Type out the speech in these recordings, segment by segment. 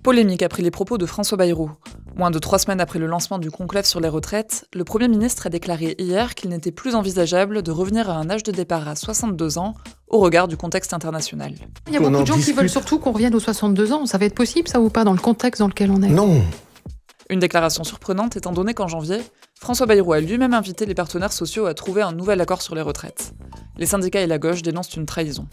Polémique après les propos de François Bayrou. Moins de 3 semaines après le lancement du conclave sur les retraites, le Premier ministre a déclaré hier qu'il n'était plus envisageable de revenir à un âge de départ à 62 ans au regard du contexte international. Il y a beaucoup de gens qui veulent surtout qu'on revienne aux 62 ans. Ça va être possible, ça, ou pas, dans le contexte dans lequel on est? Non. Une déclaration surprenante étant donné qu'en janvier, François Bayrou a lui-même invité les partenaires sociaux à trouver un nouvel accord sur les retraites. Les syndicats et la gauche dénoncent une trahison.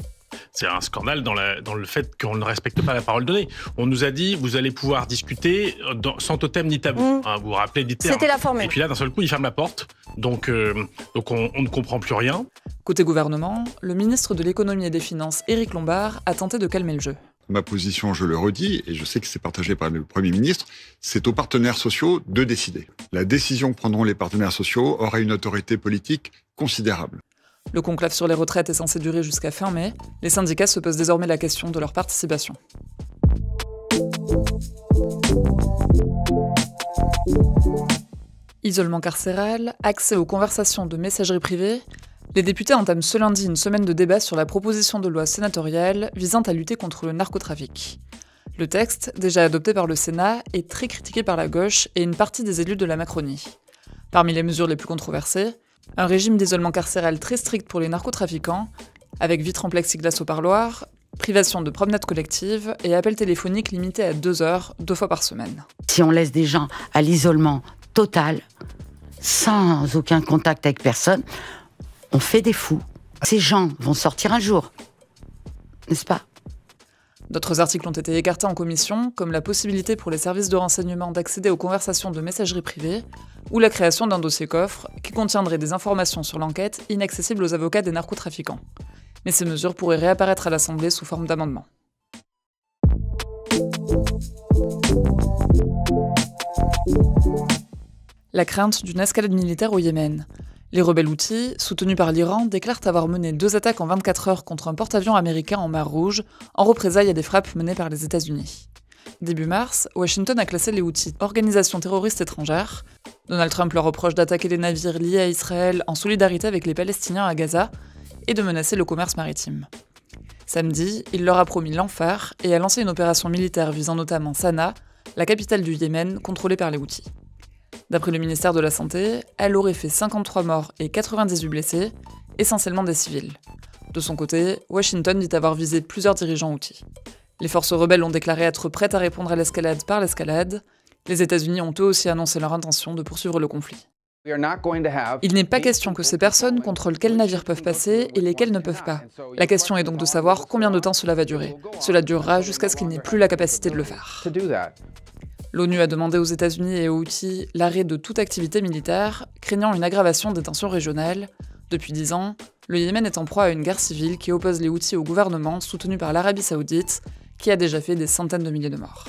C'est un scandale dans le fait qu'on ne respecte pas la parole donnée. On nous a dit, vous allez pouvoir discuter sans totem ni tabou. Vous vous rappelez des termes. C'était la formule. Et puis là, d'un seul coup, il ferme la porte. Donc on ne comprend plus rien. Côté gouvernement, le ministre de l'économie et des finances, Éric Lombard, a tenté de calmer le jeu. Ma position, je le redis, et je sais que c'est partagé par le Premier ministre, c'est aux partenaires sociaux de décider. La décision que prendront les partenaires sociaux aura une autorité politique considérable. Le conclave sur les retraites est censé durer jusqu'à fin mai. Les syndicats se posent désormais la question de leur participation. Isolement carcéral, accès aux conversations de messagerie privée, les députés entament ce lundi une semaine de débat sur la proposition de loi sénatoriale visant à lutter contre le narcotrafic. Le texte, déjà adopté par le Sénat, est très critiqué par la gauche et une partie des élus de la Macronie. Parmi les mesures les plus controversées, un régime d'isolement carcéral très strict pour les narcotrafiquants, avec vitres en plexiglas au parloir, privation de promenades collectives et appels téléphoniques limités à 2 heures, 2 fois par semaine. Si on laisse des gens à l'isolement total, sans aucun contact avec personne, on fait des fous. Ces gens vont sortir un jour, n'est-ce pas? D'autres articles ont été écartés en commission, comme la possibilité pour les services de renseignement d'accéder aux conversations de messagerie privée, ou la création d'un dossier coffre qui contiendrait des informations sur l'enquête inaccessibles aux avocats des narcotrafiquants. Mais ces mesures pourraient réapparaître à l'Assemblée sous forme d'amendements. La crainte d'une escalade militaire au Yémen. Les rebelles Houthis, soutenus par l'Iran, déclarent avoir mené 2 attaques en 24 heures contre un porte-avions américain en mer Rouge, en représailles à des frappes menées par les États-Unis. Début mars, Washington a classé les Houthis organisation terroriste étrangère. Donald Trump leur reproche d'attaquer les navires liés à Israël en solidarité avec les Palestiniens à Gaza et de menacer le commerce maritime. Samedi, il leur a promis l'enfer et a lancé une opération militaire visant notamment Sanaa, la capitale du Yémen, contrôlée par les Houthis. D'après le ministère de la Santé, elle aurait fait 53 morts et 98 blessés, essentiellement des civils. De son côté, Washington dit avoir visé plusieurs dirigeants Houthis. Les forces rebelles ont déclaré être prêtes à répondre à l'escalade par l'escalade. Les États-Unis ont eux aussi annoncé leur intention de poursuivre le conflit. Il n'est pas question que ces personnes contrôlent quels navires peuvent passer et lesquels ne peuvent pas. La question est donc de savoir combien de temps cela va durer. Cela durera jusqu'à ce qu'ils n'aient plus la capacité de le faire. L'ONU a demandé aux États-Unis et aux Houthis l'arrêt de toute activité militaire, craignant une aggravation des tensions régionales. Depuis 10 ans, le Yémen est en proie à une guerre civile qui oppose les Houthis au gouvernement soutenu par l'Arabie Saoudite, qui a déjà fait des centaines de milliers de morts.